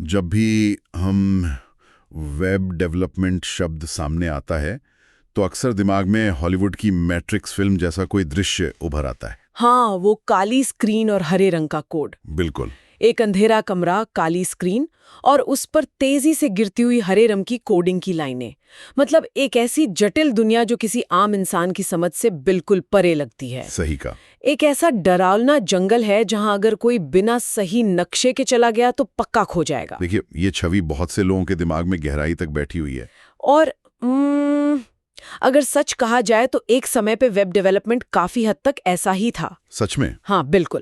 जब भी हम वेब डेवलपमेंट शब्द सामने आता है तो अक्सर दिमाग में हॉलीवुड की मैट्रिक्स फिल्म जैसा कोई दृश्य उभर आता है। हाँ, वो काली स्क्रीन और हरे रंग का कोड। बिल्कुल। एक अंधेरा कमरा, काली स्क्रीन और उस पर तेजी से गिरती हुई हरे रंग की कोडिंग की लाइनें। मतलब एक ऐसी जटिल दुनिया जो किसी आम इंसान की समझ से बिल्कुल परे लगती है। सही कहा। एक ऐसा डरावना जंगल है जहां अगर कोई बिना सही नक्शे के चला गया तो पक्का खो जाएगा। देखिए, ये छवि बहुत से लोगों के दिमाग में गहराई तक बैठी हुई है। और अगर सच कहा जाए तो एक समय पे वेब डेवलपमेंट काफी हद तक ऐसा ही था। सच में? हाँ, बिल्कुल।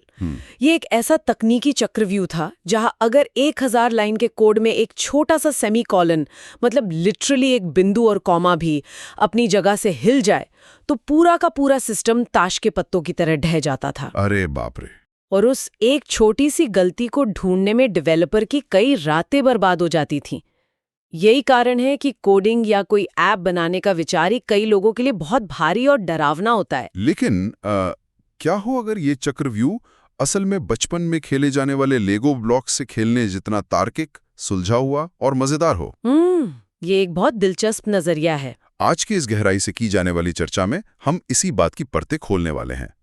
ये एक ऐसा तकनीकी चक्रव्यूह था जहां अगर 1000 लाइन के कोड में एक छोटा सा सेमीकोलन, मतलब लिटरली एक बिंदु और कॉमा भी अपनी जगह से हिल जाए तो पूरा का पूरा सिस्टम ताश के पत्तों की तरह ढह जाता था। अरे बाप रे। और उस एक छोटी सी गलती को ढूंढने में डेवलपर की कई रातें बर्बाद हो जाती थीं। यही कारण है कि कोडिंग या कोई ऐप बनाने का विचार ही कई लोगों के लिए बहुत भारी और डरावना होता है। लेकिन क्या हो अगर ये चक्रव्यूह असल में बचपन में खेले जाने वाले लेगो ब्लॉक से खेलने जितना तार्किक, सुलझा हुआ और मजेदार हो? ये एक बहुत दिलचस्प नजरिया है। आज की इस गहराई से की जाने वाली चर्चा में हम इसी बात की परतें खोलने वाले हैं।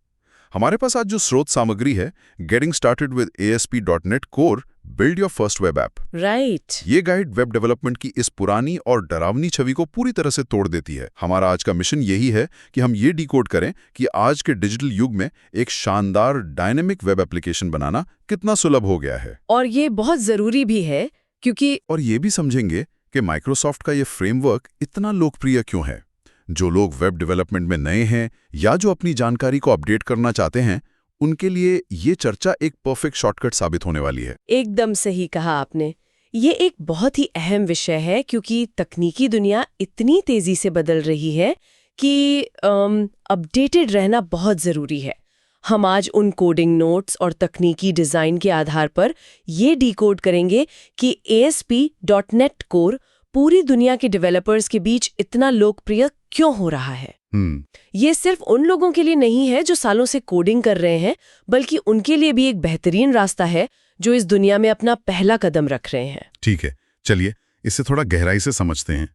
हमारे पास आज जो स्रोत सामग्री है, getting started with ASP.NET core, build your first web app. Right. ये गाइड वेब डेवलपमेंट की इस पुरानी और डरावनी छवि को पूरी तरह से तोड़ देती है। हमारा आज का मिशन यही है कि हम ये डिकोड करें कि आज के डिजिटल युग में एक शानदार डायनेमिक वेब एप्लीकेशन बनाना कितना सुलभ हो गया है। और ये बहुत जरूरी भी है क्योंकि और ये भी समझेंगे कि माइक्रोसॉफ्ट का ये फ्रेमवर्क इतना लोकप्रिय क्यों है। जो लोग वेब डेवलपमेंट में नए हैं या जो अपनी जानकारी को अपडेट करना चाहते हैं, उनके लिए ये चर्चा एक परफेक्ट शॉर्टकट साबित होने वाली है। एकदम सही कहा आपने। ये एक बहुत ही अहम विषय है क्योंकि तकनीकी दुनिया इतनी तेजी से बदल रही है कि अपडेटेड रहना बहुत ज़रूरी है। हम आज उन कोडिंग नोट्स और तकनीकी डिज़ाइन के आधार पर ये डिकोड करेंगे कि ASP.NET कोर पूरी दुनिया के डेवलपर्स के बीच इतना लोकप्रिय क्यों हो रहा है। ये सिर्फ उन लोगों के लिए नहीं है जो सालों से कोडिंग कर रहे हैं, बल्कि उनके लिए भी एक बेहतरीन रास्ता है जो इस दुनिया में अपना पहला कदम रख रहे हैं। ठीक है, चलिए इसे थोड़ा गहराई से समझते हैं।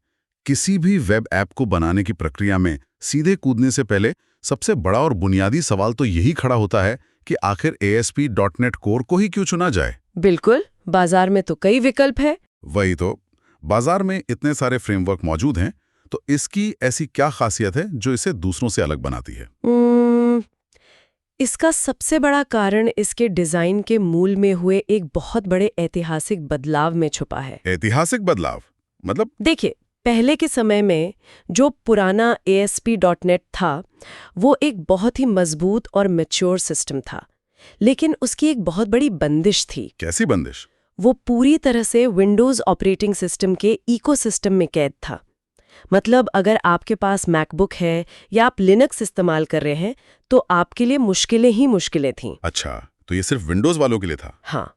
किसी भी वेब ऐप को बनाने की प्रक्रिया में सीधे कूदने से पहले सबसे बड़ा और बुनियादी सवाल तो यही खड़ा होता है कि आखिर ASP.NET कोर को ही क्यों चुना जाए। बिल्कुल, बाजार में तो कई विकल्प है। वही तो, बाजार में इतने सारे फ्रेमवर्क मौजूद हैं, तो इसकी ऐसी क्या खासियत है जो इसे दूसरों से अलग बनाती है? इसका सबसे बड़ा कारण इसके डिजाइन के मूल में हुए एक बहुत बड़े ऐतिहासिक बदलाव में छुपा है। ऐतिहासिक बदलाव मतलब? देखिए, पहले के समय में जो पुराना ASP.NET था, वो एक बहुत ही मजबूत और मैच्योर सिस्टम था, लेकिन उसकी एक बहुत बड़ी बंदिश थी। कैसी बंदिश? वो पूरी तरह से विंडोज ऑपरेटिंग सिस्टम के इकोसिस्टम में कैद था। मतलब अगर आपके पास मैकबुक है या आप लिनक्स इस्तेमाल कर रहे हैं तो आपके लिए मुश्किलें ही मुश्किलें थीं। अच्छा, तो ये सिर्फ विंडोज वालों के लिए था? हाँ,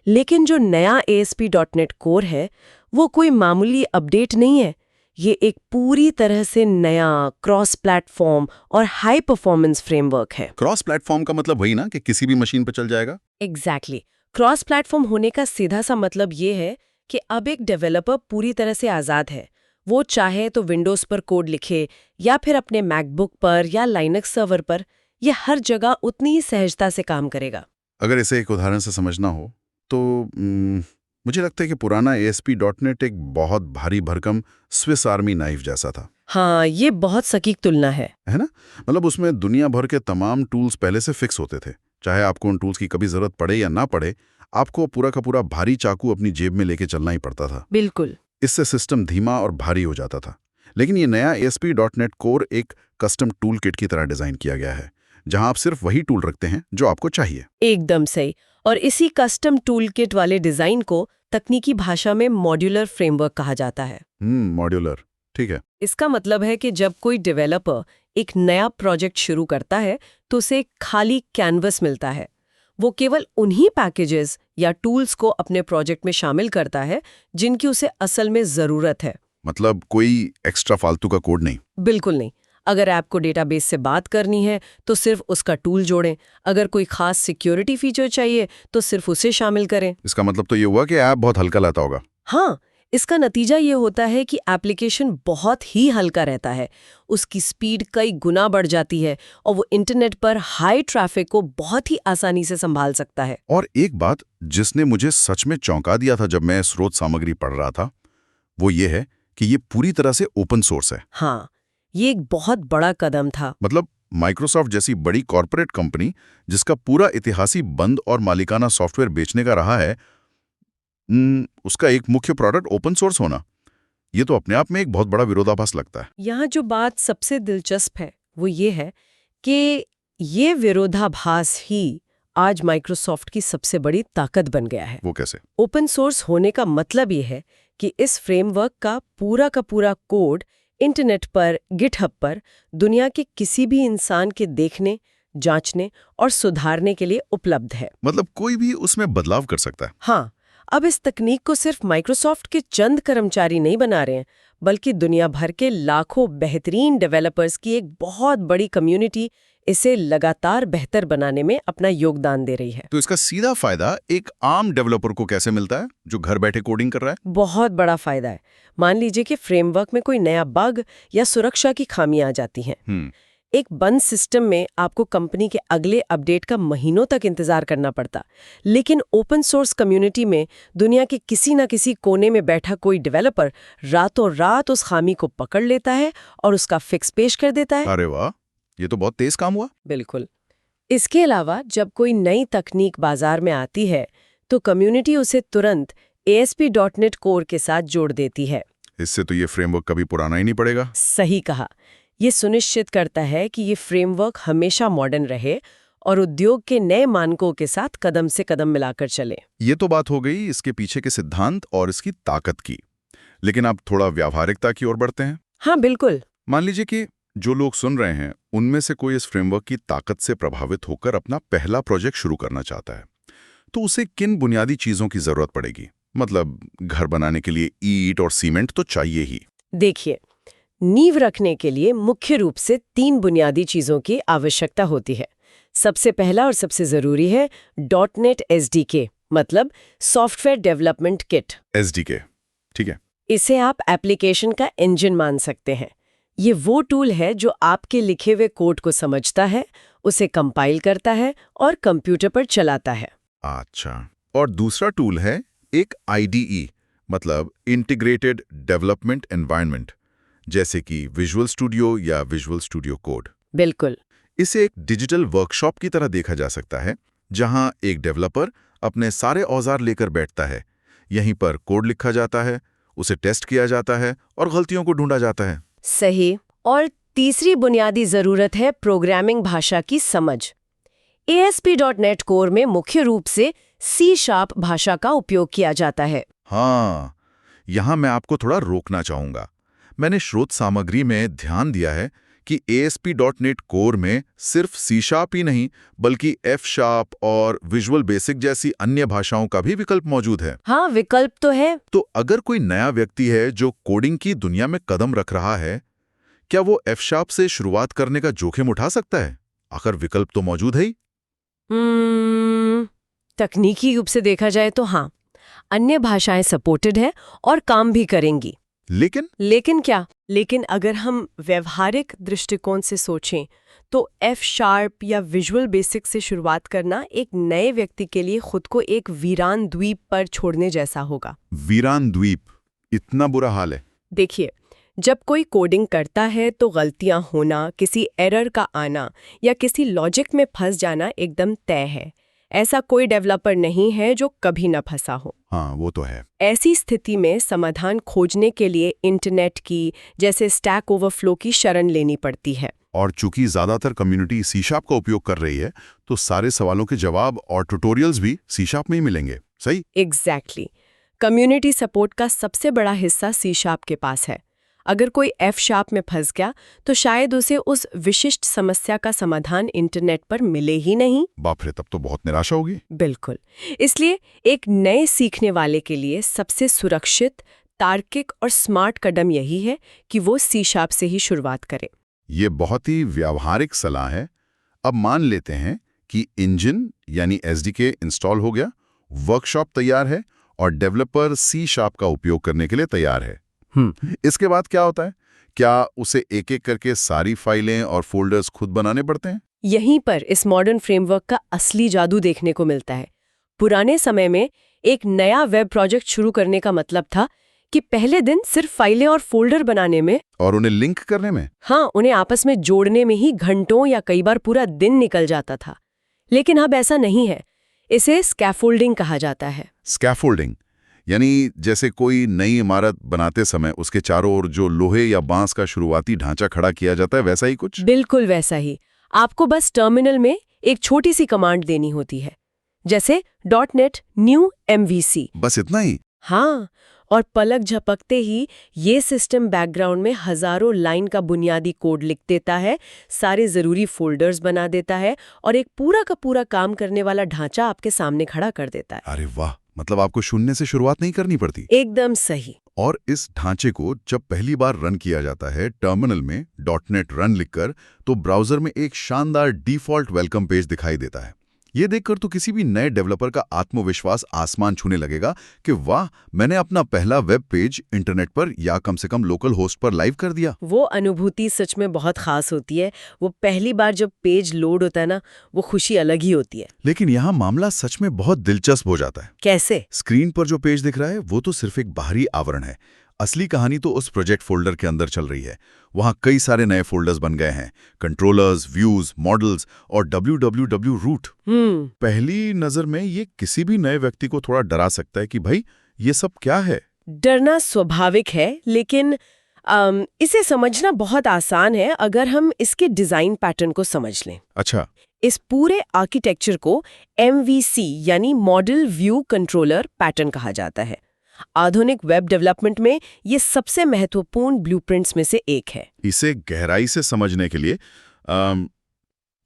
लेकिन जो नया ASP.NET कोर है वो कोई मामूली अपडेट नहीं है। ये एक पूरी तरह से नया क्रॉस प्लेटफॉर्म और हाई परफॉर्मेंस फ्रेमवर्क है। क्रॉस प्लेटफॉर्म का मतलब वही ना कि किसी भी मशीन पर चल जाएगा? एग्जैक्टली। क्रॉस प्लेटफॉर्म होने का सीधा सा मतलब ये है कि अब एक डेवलपर पूरी तरह से आज़ाद है। वो चाहे तो विंडोज़ पर कोड लिखे या फिर अपने मैकबुक पर या लाइनक्स सर्वर पर, ये हर जगह उतनी ही सहजता से काम करेगा। अगर इसे एक उदाहरण से समझना हो तो मुझे लगता है कि पुराना ASP.NET एक बहुत भारी भरकम स्विस आर्मी नाइफ जैसा था। हाँ, ये बहुत सटीक तुलना है ना? मतलब उसमें दुनिया भर के तमाम टूल्स पहले से फिक्स होते थे। चाहे आपको उन टूल्स की कभी जरूरत पड़े या ना पड़े, आपको पूरा का पूरा भारी चाकू अपनी जेब में लेके चलना ही पड़ता था। बिल्कुल। इससे सिस्टम धीमा और भारी हो जाता था। लेकिन ये नया ASP.NET कोर एक कस्टम टूल किट की तरह डिजाइन किया गया है, जहां आप सिर्फ वही टूल रखते हैं जो आपको चाहिए। एकदम सही। और इसी कस्टम टूल किट वाले डिजाइन को तकनीकी भाषा में मॉड्यूलर फ्रेमवर्क कहा जाता है। मॉड्यूलर, ठीक है। इसका मतलब है कि जब कोई डेवलपर एक नया प्रोजेक्ट शुरू करता है तो उसे एक खाली कैनवस मिलता है। वो केवल उन्हीं पैकेजेस या टूल्स को अपने प्रोजेक्ट में शामिल करता है जिनकी उसे असल में जरूरत है। मतलब कोई एक्स्ट्रा फालतू का कोड नहीं? बिल्कुल नहीं। अगर ऐप को डेटाबेस से बात करनी है तो सिर्फ उसका टूल जोड़ें, अगर कोई खास सिक्योरिटी फीचर चाहिए तो सिर्फ उसे शामिल करें। इसका मतलब तो ये हुआ कि ऐप बहुत हल्का लाता होगा। हाँ, इसका नतीजा ये होता है कि एप्लीकेशन बहुत ही हल्का रहता है, उसकी स्पीड कई गुना बढ़ जाती है और वो इंटरनेट पर हाई ट्रैफिक को बहुत ही आसानी से संभाल सकता है। और एक बात जिसने मुझे सच में चौंका दिया था जब मैं स्रोत सामग्री पढ़ रहा था, वो ये है कि ये पूरी तरह से ओपन सोर्स है। हाँ, ये एक बहुत बड़ा कदम था। मतलब माइक्रोसॉफ्ट जैसी बड़ी कॉर्पोरेट कंपनी जिसका पूरा इतिहासी बंद और मालिकाना सॉफ्टवेयर बेचने का रहा है, उसका एक मुख्य प्रोडक्ट ओपन सोर्स होना, ये तो अपने आप में एक बहुत बड़ा विरोधाभास लगता है। यहाँ जो बात सबसे दिलचस्प है वो ये है कि ये विरोधाभास ही आज माइक्रोसॉफ्ट की सबसे बड़ी ताकत बन गया है। वो कैसे? ओपन सोर्स होने का मतलब ये है कि इस फ्रेमवर्क का पूरा कोड इंटरनेट पर, गिटहब पर दुनिया के किसी भी इंसान के देखने, जांचने और सुधारने के लिए उपलब्ध है। मतलब कोई भी उसमें बदलाव कर सकता है। हाँ, अब इस तकनीक को सिर्फ माइक्रोसॉफ्ट के चंद कर्मचारी नहीं बना रहे हैं, बल्कि दुनिया भर के लाखों बेहतरीन डेवलपर्स की एक बहुत बड़ी कम्युनिटी इसे लगातार बेहतर बनाने में अपना योगदान दे रही है। तो इसका सीधा फायदा एक आम डेवलपर को कैसे मिलता है जो घर बैठे कोडिंग कर रहा है? बहुत बड़ा फायदा है। मान लीजिए कि फ्रेमवर्क में कोई नया बग या सुरक्षा की खामियां आ जाती हैं। एक बंद सिस्टम में आपको कंपनी के अगले अपडेट का महीनों तक इंतजार करना पड़ता, लेकिन ओपन सोर्स कम्युनिटी में दुनिया के किसी न किसी कोने में बैठा कोई डेवलपर रातों रात उस खामी को पकड़ लेता है और उसका फिक्स पेश कर देता है। अरे वाह, ये तो बहुत तेज काम हुआ। बिल्कुल। इसके अलावा जब कोई नई तकनीक बाजार में आती है तो कम्युनिटी उसे तुरंत ASP.NET कोर के साथ जोड़ देती है। इससे तो ये फ्रेमवर्क कभी पुराना ही नहीं पड़ेगा। सही कहा। ये सुनिश्चित करता है कि ये फ्रेमवर्क हमेशा मॉडर्न रहे और उद्योग के नए मानकों के साथ कदम से कदम मिलाकर चले। ये तो बात हो गई इसके पीछे के सिद्धांत और इसकी ताकत की। लेकिन अब थोड़ा व्यावहारिकता की ओर बढ़ते हैं। हाँ बिल्कुल। मान लीजिए कि जो लोग सुन रहे हैं उनमें से कोई इस फ्रेमवर्क की ताकत से प्रभावित होकर अपना पहला प्रोजेक्ट शुरू करना चाहता है, तो उसे किन बुनियादी चीजों की जरूरत पड़ेगी? मतलब घर बनाने के लिए ईंट और सीमेंट तो चाहिए ही। देखिए, नींव रखने के लिए मुख्य रूप से 3 बुनियादी चीजों की आवश्यकता होती है। सबसे पहला और सबसे जरूरी है .NET SDK, मतलब सॉफ्टवेयर डेवलपमेंट किट। SDK, ठीक है। इसे आप एप्लीकेशन का इंजन मान सकते हैं। ये वो टूल है जो आपके लिखे हुए कोड को समझता है, उसे कंपाइल करता है और कंप्यूटर पर चलाता है। अच्छा, और दूसरा टूल है एक IDE, मतलब इंटीग्रेटेड डेवलपमेंट एनवायरनमेंट, जैसे कि विजुअल स्टूडियो या विजुअल स्टूडियो कोड। बिल्कुल। इसे एक डिजिटल वर्कशॉप की तरह देखा जा सकता है, जहां एक डेवलपर अपने सारे औजार लेकर बैठता है। यहीं पर कोड लिखा जाता है, उसे टेस्ट किया जाता है और गलतियों को ढूंढा जाता है। सही। और तीसरी बुनियादी जरूरत है प्रोग्रामिंग भाषा की समझ। ASP.NET कोर में मुख्य रूप से C# भाषा का उपयोग किया जाता है। हाँ, यहां मैं आपको थोड़ा रोकना चाहूंगा। मैंने स्रोत सामग्री में ध्यान दिया है कि ASP.NET कोर में सिर्फ C# ही नहीं, बल्कि F# और विजुअल बेसिक जैसी अन्य भाषाओं का भी विकल्प मौजूद है। हाँ, विकल्प तो है। तो अगर कोई नया व्यक्ति है जो कोडिंग की दुनिया में कदम रख रहा है, क्या वो F# से शुरुआत करने का जोखिम उठा सकता है? आखिर विकल्प तो मौजूद है ही। तकनीकी रूप से देखा जाए तो हाँ, अन्य भाषाएं सपोर्टेड है और काम भी करेंगी। लेकिन क्या? लेकिन अगर हम व्यवहारिक दृष्टिकोण से सोचें तो F# या विजुअल बेसिक से शुरुआत करना एक नए व्यक्ति के लिए खुद को एक वीरान द्वीप पर छोड़ने जैसा होगा। वीरान द्वीप? इतना बुरा हाल है? देखिए, जब कोई कोडिंग करता है तो गलतियां होना, किसी एरर का आना या किसी लॉजिक में फंस जाना एकदम तय है। ऐसा कोई डेवलपर नहीं है जो कभी न फंसा हो। हाँ, वो तो है। ऐसी स्थिति में समाधान खोजने के लिए इंटरनेट की, जैसे स्टैक ओवरफ्लो की शरण लेनी पड़ती है। और चूंकि ज्यादातर कम्युनिटी C# का उपयोग कर रही है, तो सारे सवालों के जवाब और ट्यूटोरियल्स भी C# में ही मिलेंगे। सही? एग्जैक्टली। कम्युनिटी सपोर्ट का सबसे बड़ा हिस्सा C# के पास है। अगर कोई F# में फंस गया तो शायद उसे उस विशिष्ट समस्या का समाधान इंटरनेट पर मिले ही नहीं। बाप रे, तब तो बहुत निराशा होगी। बिल्कुल। इसलिए एक नए सीखने वाले के लिए सबसे सुरक्षित, तार्किक और स्मार्ट कदम यही है कि वो C# से ही शुरुआत करे। ये बहुत ही व्यावहारिक सलाह है। अब मान लेते हैं कि इंजन यानी एसडीके इंस्टॉल हो गया, वर्कशॉप तैयार है और डेवलपर C# का उपयोग करने के लिए तैयार है। इसके बाद क्या होता है? क्या उसे एक-एक करके सारी फाइलें और फोल्डर्स खुद बनाने पड़ते हैं? यहीं पर इस मॉडर्न फ्रेमवर्क का असली जादू देखने को मिलता है। पुराने समय में एक नया वेब प्रोजेक्ट शुरू करने का मतलब था कि पहले दिन सिर्फ फाइलें और फोल्डर बनाने में और उन्हें लिंक करने में? हाँ, उन्हें आपस में जोड़ने में ही घंटों या कई बार पूरा दिन निकल जाता था। लेकिन अब ऐसा नहीं है। इसे स्कैफोल्डिंग कहा जाता है। स्कैफोल्डिंग यानी जैसे कोई नई इमारत बनाते समय उसके चारों ओर जो लोहे या बांस का शुरुआती ढांचा खड़ा किया जाता है, वैसा ही कुछ? बिल्कुल वैसा ही। आपको बस टर्मिनल में एक छोटी सी कमांड देनी होती है, जैसे .NET new MVC। बस इतना ही? हाँ, और पलक झपकते ही ये सिस्टम बैकग्राउंड में हजारों लाइन का बुनियादी कोड लिख देता है, सारे जरूरी फोल्डर्स बना देता है और एक पूरा का पूरा काम करने वाला ढांचा आपके सामने खड़ा कर देता है। अरे वाह, मतलब आपको शून्य से शुरुआत नहीं करनी पड़ती। एकदम सही। और इस ढांचे को जब पहली बार रन किया जाता है टर्मिनल में .NET रन लिखकर, तो ब्राउजर में एक शानदार डिफॉल्ट वेलकम पेज दिखाई देता है। ये देखकर तो किसी भी नए डेवलपर का आत्मविश्वास आसमान छूने लगेगा कि वाह, मैंने अपना पहला वेब पेज इंटरनेट पर या कम से कम लोकल होस्ट पर लाइव कर दिया। वो अनुभूति सच में बहुत खास होती है। वो पहली बार जब पेज लोड होता है ना, वो खुशी अलग ही होती है। लेकिन यहाँ मामला सच में बहुत दिलचस्प हो जाता है। कैसे? स्क्रीन पर जो पेज दिख रहा है वो तो सिर्फ एक बाहरी आवरण है। असली कहानी तो उस प्रोजेक्ट फोल्डर के अंदर चल रही है। वहां कई सारे नए फोल्डर्स बन गए हैं, कंट्रोलर्स, व्यूज, मॉडल्स और www रूट। पहली नजर में ये किसी भी नए व्यक्ति को थोड़ा डरा सकता है कि भाई ये सब क्या है। डरना स्वाभाविक है, लेकिन इसे समझना बहुत आसान है अगर हम इसके डिजाइन पैटर्न को समझ लें। अच्छा। इस पूरे आर्किटेक्चर को MVC यानी मॉडल व्यू कंट्रोलर पैटर्न कहा जाता है। आधुनिक वेब डेवलपमेंट में ये सबसे महत्वपूर्ण ब्लूप्रिंट्स में से एक है। इसे गहराई से समझने के लिए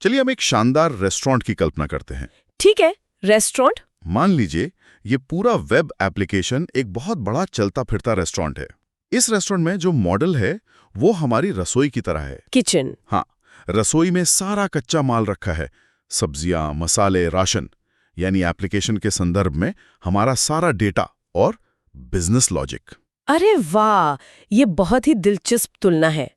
चलिए हम एक शानदार रेस्टोरेंट की कल्पना करते हैं। ठीक है, रेस्टोरेंट। मान लीजिए ये पूरा वेब एप्लीकेशन एक बहुत बड़ा चलता फिरता रेस्टोरेंट है। इस रेस्टोरेंट में जो मॉडल है वो हमारी रसोई की तरह है। किचन। हाँ, रसोई में सारा कच्चा माल रखा है, सब्जियां, मसाले, राशन। यानी एप्लीकेशन के संदर्भ में हमारा सारा डेटा और बिजनेस लॉजिक। अरे वाह, ये बहुत ही दिलचस्प तुलना है।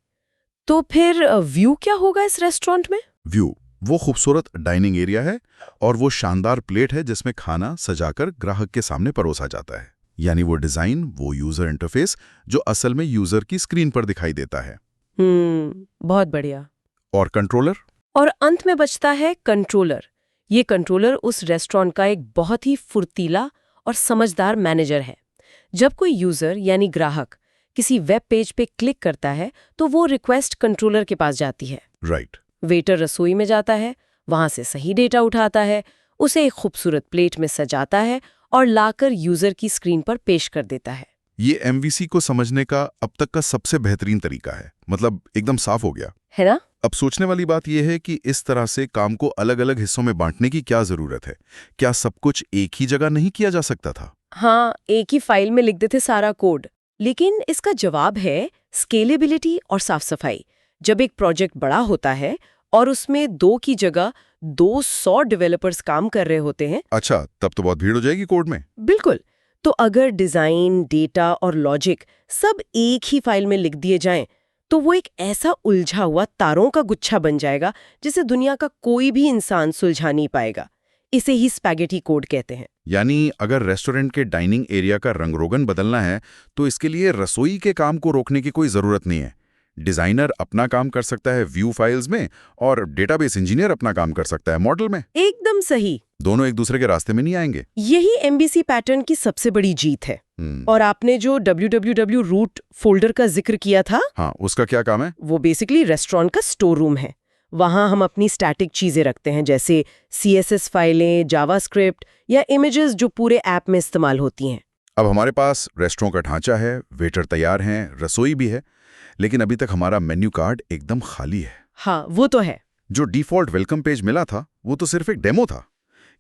तो फिर व्यू क्या होगा इस रेस्टोरेंट में? व्यू वो खूबसूरत डाइनिंग एरिया है और वो शानदार प्लेट है जिसमें खाना सजाकर ग्राहक के सामने परोसा जाता है। यानी वो डिजाइन, वो यूजर इंटरफेस जो असल में यूजर की स्क्रीन पर दिखाई देता है। बहुत बढ़िया। और कंट्रोलर? और अंत में बचता है कंट्रोलर। ये कंट्रोलर उस रेस्टोरेंट का एक बहुत ही फुर्तीला और समझदार मैनेजर है। जब कोई यूजर यानी ग्राहक किसी वेब पेज पे क्लिक करता है तो वो रिक्वेस्ट कंट्रोलर के पास जाती है। राइट। वेटर रसोई में जाता है, वहां से सही डेटा उठाता है, उसे एक खूबसूरत प्लेट में सजाता है और लाकर यूजर की स्क्रीन पर पेश कर देता है। ये MVC को समझने का अब तक का सबसे बेहतरीन तरीका है। मतलब एकदम साफ हो गया है ना? अब सोचने वाली बात यह है कि इस तरह से काम को अलग अलग हिस्सों में बांटने की क्या जरूरत है? क्या सब कुछ एक ही जगह नहीं किया जा सकता था? हाँ, एक ही फाइल में लिख देते सारा कोड। लेकिन इसका जवाब है स्केलेबिलिटी और साफ सफाई। जब एक प्रोजेक्ट बड़ा होता है और उसमें 2 की जगह 200 डेवलपर्स काम कर रहे होते हैं। अच्छा, तब तो बहुत भीड़ हो जाएगी कोड में। बिल्कुल। तो अगर डिजाइन, डेटा और लॉजिक सब एक ही फाइल में लिख दिए जाएं, तो वो एक ऐसा उलझा हुआ तारों का गुच्छा बन जाएगा जिसे दुनिया का कोई भी इंसान सुलझा नहीं पाएगा। इसे ही स्पैगेटी कोड कहते हैं। यानी अगर रेस्टोरेंट के डाइनिंग एरिया का रंग-रोगन बदलना है तो इसके लिए रसोई के काम को रोकने की कोई जरूरत नहीं है। डिजाइनर अपना काम कर सकता है व्यू फाइल्स में और डेटाबेस इंजीनियर अपना काम कर सकता है मॉडल में। एकदम सही। दोनों एक दूसरे के रास्ते में नहीं आएंगे। यही MVC पैटर्न की सबसे बड़ी जीत है। और आपने जो www रूट फोल्डर का जिक्र किया था, हाँ, उसका क्या काम है? वो बेसिकली रेस्टोरेंट का स्टोर रूम है। वहां हम अपनी स्टैटिक चीजें रखते हैं, जैसे CSS फाइलें, जावास्क्रिप्ट या इमेजेस जो पूरे ऐप में इस्तेमाल होती हैं। अब हमारे पास रेस्टोरेंट का ढांचा है, वेटर तैयार हैं, रसोई भी है, लेकिन अभी तक हमारा मेन्यू कार्ड एकदम खाली है। हाँ, वो तो है। जो डिफॉल्ट वेलकम पेज मिला था वो तो सिर्फ एक डेमो था।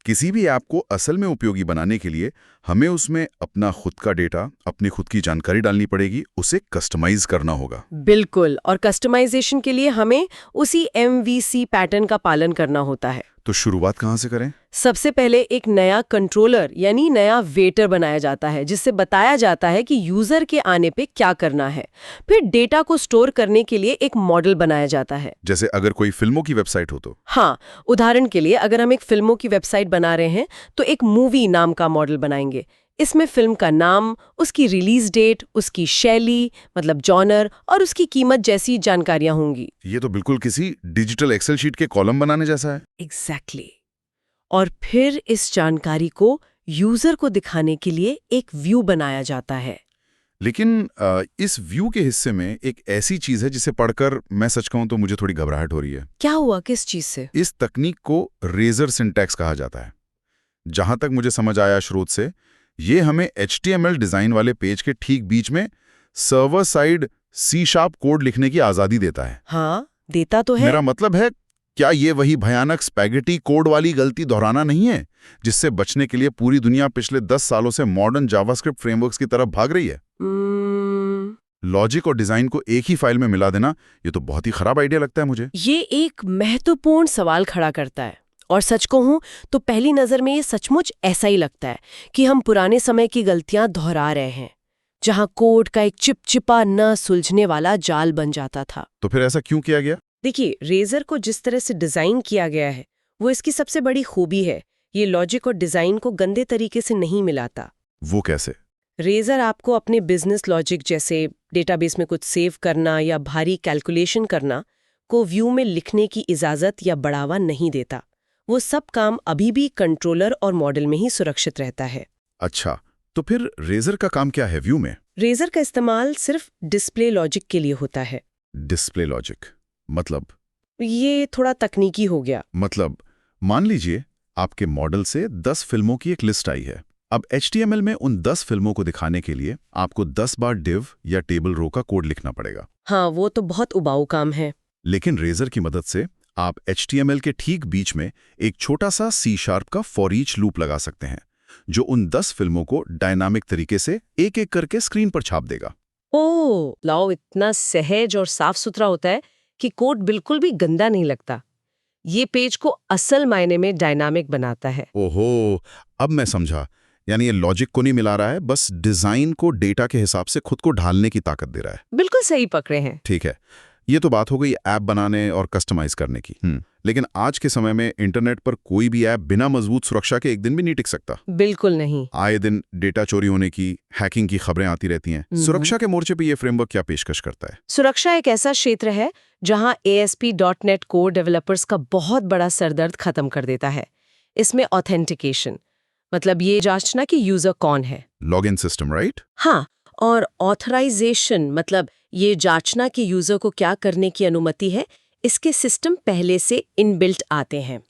किसी भी ऐप को असल में उपयोगी बनाने के लिए हमें उसमें अपना खुद का डेटा, अपनी खुद की जानकारी डालनी पड़ेगी, उसे कस्टमाइज करना होगा। बिल्कुल, और कस्टमाइजेशन के लिए हमें उसी MVC पैटर्न का पालन करना होता है। तो शुरुआत कहाँ से करें? सबसे पहले एक नया कंट्रोलर यानी नया वेटर बनाया जाता है, जिससे बताया जाता है कि यूजर के आने पे क्या करना है। फिर डेटा को स्टोर करने के लिए एक मॉडल बनाया जाता है। जैसे अगर कोई फिल्मों की वेबसाइट हो तो? हाँ, उदाहरण के लिए अगर हम एक फिल्मों की वेबसाइट बना रहे हैं तो एक मूवी नाम का मॉडल बनाएंगे। इसमें फिल्म का नाम, उसकी रिलीज डेट, उसकी शैली मतलब जॉनर और उसकी कीमत जैसी जानकारियां होंगी। ये तो बिल्कुल किसी डिजिटल एक्सेल शीट के कॉलम बनाने जैसा है। एग्जैक्टली। और फिर इस जानकारी को यूजर को दिखाने के लिए एक व्यू बनाया जाता है। लेकिन इस व्यू के हिस्से में एक ऐसी चीज है जिसे पढ़कर मैं सच कहूं तो मुझे थोड़ी घबराहट हो रही है। क्या हुआ, किस चीज से? इस तकनीक को रेजर सिंटैक्स कहा जाता है। जहां तक मुझे समझ आया स्रोत से, ये हमें HTML डिजाइन वाले पेज के ठीक बीच में सर्वर साइड C# कोड लिखने की आजादी देता है। हाँ, देता तो है। मेरा मतलब है, क्या ये वही भयानक स्पैगेटी कोड वाली गलती दोहराना नहीं है जिससे बचने के लिए पूरी दुनिया पिछले 10 सालों से मॉडर्न जावास्क्रिप्ट फ्रेमवर्क्स की तरफ भाग रही है? लॉजिक और डिजाइन को एक ही फाइल में मिला देना, ये तो बहुत ही खराब आइडिया लगता है मुझे। ये एक महत्वपूर्ण सवाल खड़ा करता है, और सच कहूं तो पहली नजर में ये सचमुच ऐसा ही लगता है कि हम पुराने समय की गलतियां दोहरा रहे हैं, जहां कोड का एक चिपचिपा न सुलझने वाला जाल बन जाता था। तो फिर ऐसा क्यों किया गया? देखिए, रेजर को जिस तरह से डिजाइन किया गया है वो इसकी सबसे बड़ी खूबी है। ये लॉजिक और डिजाइन को गंदे तरीके से नहीं मिलाता। वो कैसे? रेजर आपको अपने बिजनेस लॉजिक जैसे डेटाबेस में कुछ सेव करना या भारी कैलकुलेशन करना को व्यू में लिखने की इजाजत या बढ़ावा नहीं देता। वो सब काम अभी भी कंट्रोलर और मॉडल में ही सुरक्षित रहता है। अच्छा, तो फिर रेजर का काम क्या है व्यू में? रेजर का इस्तेमाल सिर्फ डिस्प्ले लॉजिक के लिए होता है। डिस्प्ले लॉजिक मतलब? ये थोड़ा तकनीकी हो गया। मतलब मान लीजिए आपके मॉडल से 10 फिल्मों की एक लिस्ट आई है। अब HTML में उन 10 फिल्मों को दिखाने के लिए आपको 10 बार div या टेबल रो का कोड लिखना पड़ेगा। हाँ, वो तो बहुत उबाऊ काम है। लेकिन रेजर की मदद से आप HTML के ठीक बीच में एक छोटा सा C# का फॉर ईच लूप लगा सकते हैं, जो उन 10 फिल्मों को डायनामिक तरीके से एक-एक करके स्क्रीन पर छाप देगा। ओह, लाओ, इतना सहज और साफ सुथरा होता है कि कोड बिल्कुल भी गंदा नहीं लगता। ये पेज को असल मायने में डायनामिक बनाता है। ओहो, अब मैं समझा। यानी ये लॉजिक को नहीं मिला रहा है, बस डिजाइन को डेटा के हिसाब से खुद को ढालने की ताकत दे रहा है। बिल्कुल सही पकड़े हैं। ठीक है, ये तो बात हो गई ऐप बनाने और कस्टमाइज करने की। लेकिन आज के समय में इंटरनेट पर कोई भी ऐप बिना मजबूत सुरक्षा के एक दिन भी नहीं टिक सकता। बिल्कुल नहीं। आए दिन डेटा चोरी होने की, हैकिंग की खबरें आती रहती हैं। सुरक्षा के मोर्चे पे ये फ्रेमवर्क क्या पेशकश करता है? सुरक्षा एक ऐसा क्षेत्र है जहां ASP.NET कोर डेवलपर्स का बहुत बड़ा सरदर्द खत्म कर देता है। इसमें ऑथेंटिकेशन मतलब ये जांचना कि यूजर कौन है। Login system, right? हाँ, और ऑथराइजेशन मतलब ये जांचना कि यूजर को क्या करने की अनुमति है। इसके सिस्टम पहले से इनबिल्ट आते हैं।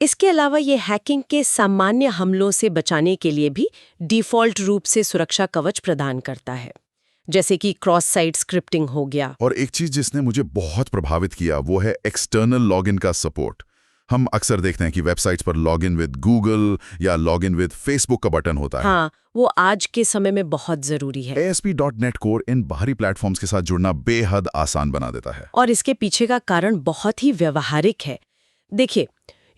इसके अलावा ये हैकिंग के सामान्य हमलों से बचाने के लिए भी डिफ़ॉल्ट रूप से सुरक्षा कवच प्रदान करता है, जैसे कि क्रॉस साइट स्क्रिप्टिंग हो गया। और एक चीज जिसने मुझे बहुत प्रभावित किया वो है एक्सटर्नल लॉगिन का सपोर्ट। हम अक्सर देखते हैं कि वेबसाइट्स पर लॉगिन विद गूगल या लॉगिन विद फेसबुक का बटन होता है। हाँ, वो आज के समय में बहुत जरूरी है। ASP.NET कोर इन बाहरी प्लेटफॉर्म्स के साथ जुड़ना बेहद आसान बना देता है। और इसके पीछे का कारण बहुत ही व्यवहारिक है। देखिए,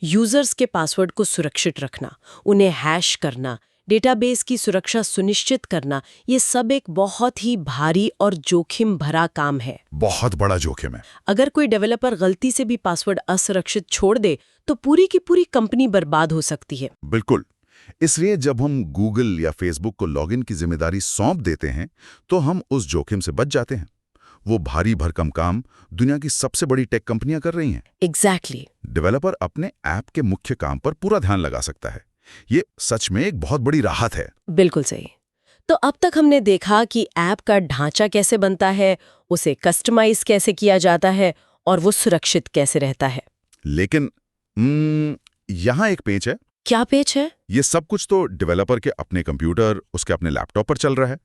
यूजर्स के पासवर्ड को सुरक्षित रखना, उन्हें हैश करना, डेटाबेस की सुरक्षा सुनिश्चित करना, ये सब एक बहुत ही भारी और जोखिम भरा काम है। बहुत बड़ा जोखिम है। अगर कोई डेवलपर गलती से भी पासवर्ड असुरक्षित छोड़ दे तो पूरी की पूरी कंपनी बर्बाद हो सकती है। बिल्कुल। इसलिए जब हम गूगल या फेसबुक को लॉगिन की जिम्मेदारी सौंप देते हैं तो हम उस जोखिम से बच जाते हैं। वो भारी भरकम काम दुनिया की सबसे बड़ी टेक कंपनियां कर रही हैं। एग्जैक्टली। डेवलपर अपने ऐप के मुख्य काम पर पूरा ध्यान लगा सकता है। ये सच में एक बहुत बड़ी राहत है। बिल्कुल सही। तो अब तक हमने देखा कि ऐप का ढांचा कैसे बनता है, उसे कस्टमाइज कैसे किया जाता है और वो सुरक्षित कैसे रहता है। लेकिन यहाँ एक पेच है। क्या पेच है? ये सब कुछ तो डेवलपर के अपने कंप्यूटर, उसके अपने लैपटॉप पर चल रहा है,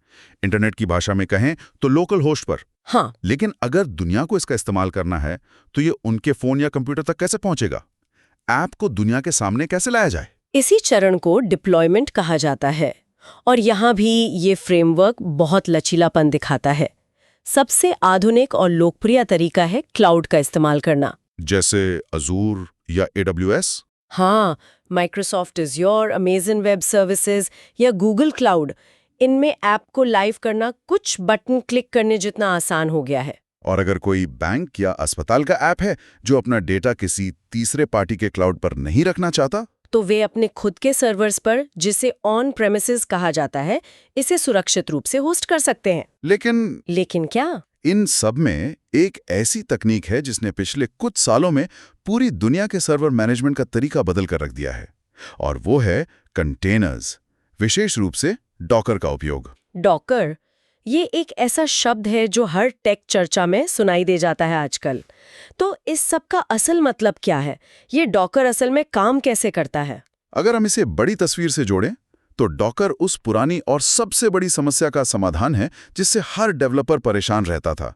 इंटरनेट की भाषा में कहें तो लोकल होस्ट पर। हाँ। लेकिन अगर दुनिया को इसका इस्तेमाल करना है तो ये उनके फोन या कंप्यूटर तक कैसे पहुंचेगा? ऐप को दुनिया के सामने कैसे लाया जाए? इसी चरण को डिप्लॉयमेंट कहा जाता है और यहाँ भी ये फ्रेमवर्क बहुत लचीलापन दिखाता है। सबसे आधुनिक और लोकप्रिय तरीका है क्लाउड का इस्तेमाल करना। जैसे अजूर या AWS? हाँ, Microsoft Azure, Amazon web services या गूगल क्लाउड, इनमें ऐप को लाइव करना कुछ बटन क्लिक करने जितना आसान हो गया है। और अगर कोई बैंक या अस्पताल का ऐप है जो अपना डेटा किसी तीसरे पार्टी के क्लाउड पर नहीं रखना चाहता, तो वे अपने खुद के सर्वर्स पर, जिसे ऑन प्रेमिसेस कहा जाता है, इसे सुरक्षित रूप से होस्ट कर सकते हैं। लेकिन क्या? इन सब में एक ऐसी तकनीक है जिसने पिछले कुछ सालों में पूरी दुनिया के सर्वर मैनेजमेंट का तरीका बदल कर रख दिया है, और वो है कंटेनर्स, विशेष रूप से डॉकर का उपयोग। डॉकर, ये एक ऐसा शब्द है जो हर टेक चर्चा में सुनाई दे जाता है आजकल। तो इस सब का असल मतलब क्या है? ये डॉकर असल में काम कैसे करता है? अगर हम इसे बड़ी तस्वीर से जोड़ें तो डॉकर उस पुरानी और सबसे बड़ी समस्या का समाधान है जिससे हर डेवलपर परेशान रहता था।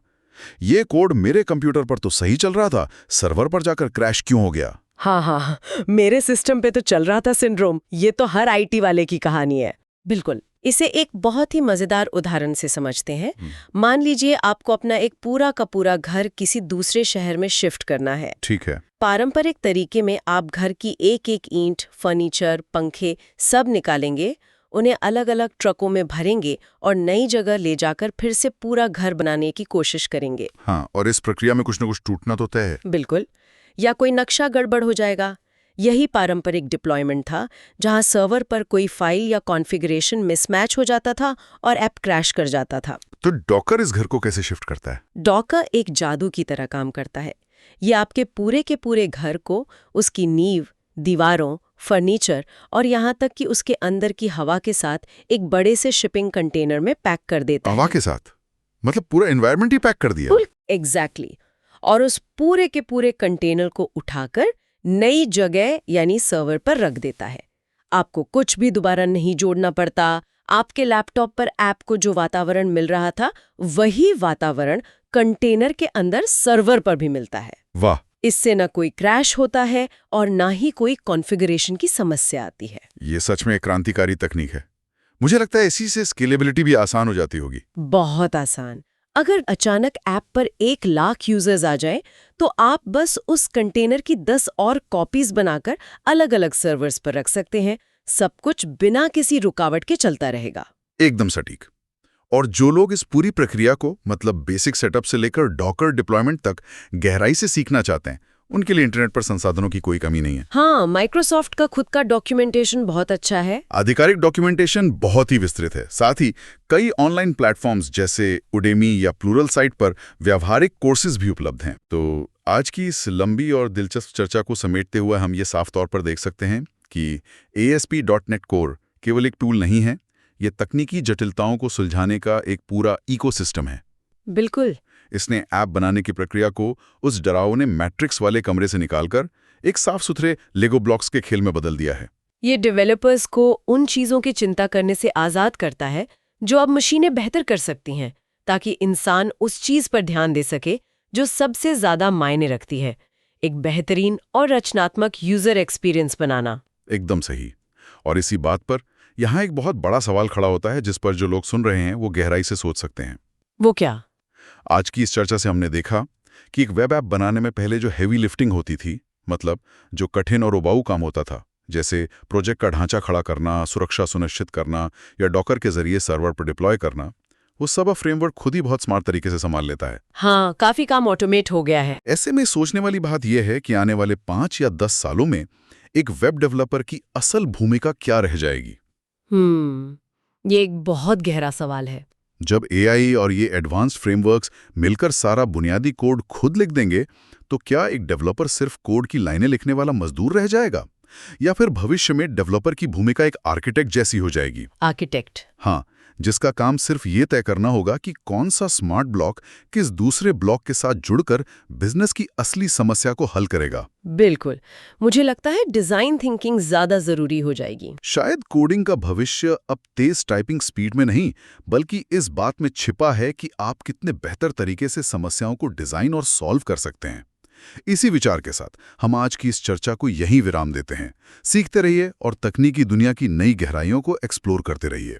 ये कोड मेरे कंप्यूटर पर तो सही चल रहा था, सर्वर पर जाकर क्रैश क्यों हो गया? हाँ, मेरे सिस्टम पे तो चल रहा था सिंड्रोम। ये तो हर आईटी वाले की कहानी है। बिल्कुल। इसे एक बहुत ही मजेदार उदाहरण से समझते हैं। मान लीजिए आपको अपना एक पूरा का पूरा घर किसी दूसरे शहर में शिफ्ट करना है। ठीक है। पारंपरिक तरीके में आप घर की एक एक ईंट, फर्नीचर, पंखे सब निकालेंगे, उन्हें अलग अलग ट्रकों में भरेंगे और नई जगह ले जाकर फिर से पूरा घर बनाने की कोशिश करेंगे। हाँ, और इस प्रक्रिया में कुछ न कुछ टूटना तो तय है। बिल्कुल। या कोई नक्शा गड़बड़ हो जाएगा। यही पारंपरिक डिप्लॉयमेंट था, जहां सर्वर पर कोई फाइल या कॉन्फ़िगरेशन मिसमैच हो जाता था और ऐप क्रैश कर जाता था। तो डॉकर इस घर को कैसे शिफ्ट करता है? डॉकर एक जादू की तरह काम करता है। ये आपके पूरे के पूरे घर को उसकी नींव, दीवारों, फर्नीचर और यहाँ तक कि उसके अंदर की हवा के साथ एक बड़े से शिपिंग कंटेनर में पैक कर देता है। हवा के साथ? मतलब पूरा एनवायरनमेंट ही पैक कर दिया? एग्जैक्टली। और उस पूरे के पूरे कंटेनर को उठाकर नई जगह यानी सर्वर पर रख देता है। आपको कुछ भी दोबारा नहीं जोड़ना पड़ता। आपके लैपटॉप पर ऐप को जो वातावरण मिल रहा था, वही वातावरण कंटेनर के अंदर सर्वर पर भी मिलता है। वाह! इससे न कोई क्रैश होता है और ना ही कोई कॉन्फ़िगरेशन की समस्या आती है। ये सच में एक क्रांतिकारी तकनीक है। मुझे लगता है इसी से स्केलेबिलिटी भी आसान हो जाती होगी। बहुत आसान। अगर अचानक ऐप पर 1,00,000 यूजर्स आ जाए, तो आप बस उस कंटेनर की 10 और कॉपीज बनाकर अलग अलग सर्वर्स पर रख सकते हैं। सब कुछ बिना किसी रुकावट के चलता रहेगा। एकदम सटीक। और जो लोग इस पूरी प्रक्रिया को, मतलब बेसिक सेटअप से लेकर डॉकर डिप्लॉयमेंट तक गहराई से सीखना चाहते हैं, उनके लिए इंटरनेट पर संसाधनों की कोई कमी नहीं है। हाँ, माइक्रोसॉफ्ट का खुद का डॉक्यूमेंटेशन बहुत अच्छा है। आधिकारिक डॉक्यूमेंटेशन बहुत ही विस्तृत है। साथ ही कई ऑनलाइन प्लेटफॉर्म्स जैसे उडेमी या प्लूरल साइट पर व्यावहारिक कोर्सेज भी उपलब्ध हैं। तो आज की इस लंबी और दिलचस्प चर्चा को समेटते हुए हम ये साफ तौर पर देख सकते हैं कि ASP.NET कोर केवल एक टूल नहीं है, ये तकनीकी जटिलताओं को सुलझाने का एक पूरा इकोसिस्टम है। बिल्कुल। इसने ऐप बनाने की प्रक्रिया को उस डरावने मैट्रिक्स वाले कमरे से निकालकर एक साफ सुथरे लेगो ब्लॉक्स के खेल में बदल दिया है। ये डेवलपर्स को उन चीज़ों की चिंता करने से आज़ाद करता है जो अब मशीनें बेहतर कर सकती हैं, ताकि इंसान उस चीज़ पर ध्यान दे सके जो सबसे ज़्यादा मायने रखती है, एक बेहतरीन और रचनात्मक यूज़र एक्सपीरियंस बनाना। एकदम सही। और इसी बात पर यहाँ एक बहुत बड़ा सवाल खड़ा होता है जिस पर जो लोग सुन रहे हैं वो गहराई से सोच सकते हैं। वो क्या? आज की इस चर्चा से हमने देखा कि एक वेब ऐप बनाने में पहले जो हेवी लिफ्टिंग होती थी, मतलब जो कठिन और उबाऊ काम होता था, जैसे प्रोजेक्ट का ढांचा खड़ा करना, सुरक्षा सुनिश्चित करना या डॉकर के जरिए सर्वर पर डिप्लॉय करना, वो सब अब फ्रेमवर्क खुद ही बहुत स्मार्ट तरीके से संभाल लेता है। हाँ, काफी काम ऑटोमेट हो गया है। ऐसे में सोचने वाली बात यह है कि आने वाले 5 या 10 सालों में एक वेब डेवलपर की असल भूमिका क्या रह जाएगी? ये एक बहुत गहरा सवाल है। जब AI और ये एडवांस्ड फ्रेमवर्क्स मिलकर सारा बुनियादी कोड खुद लिख देंगे, तो क्या एक डेवलपर सिर्फ कोड की लाइनें लिखने वाला मजदूर रह जाएगा, या फिर भविष्य में डेवलपर की भूमिका एक आर्किटेक्ट जैसी हो जाएगी? आर्किटेक्ट। हाँ, जिसका काम सिर्फ ये तय करना होगा कि कौन सा स्मार्ट ब्लॉक किस दूसरे ब्लॉक के साथ जुड़कर बिजनेस की असली समस्या को हल करेगा। बिल्कुल। मुझे लगता है डिजाइन थिंकिंग ज्यादा जरूरी हो जाएगी। शायद कोडिंग का भविष्य अब तेज टाइपिंग स्पीड में नहीं, बल्कि इस बात में छिपा है कि आप कितने बेहतर तरीके से समस्याओं को डिजाइन और सॉल्व कर सकते हैं। इसी विचार के साथ हम आज की इस चर्चा को यहीं विराम देते हैं। सीखते रहिए और तकनीकी दुनिया की नई गहराइयों को एक्सप्लोर करते रहिए।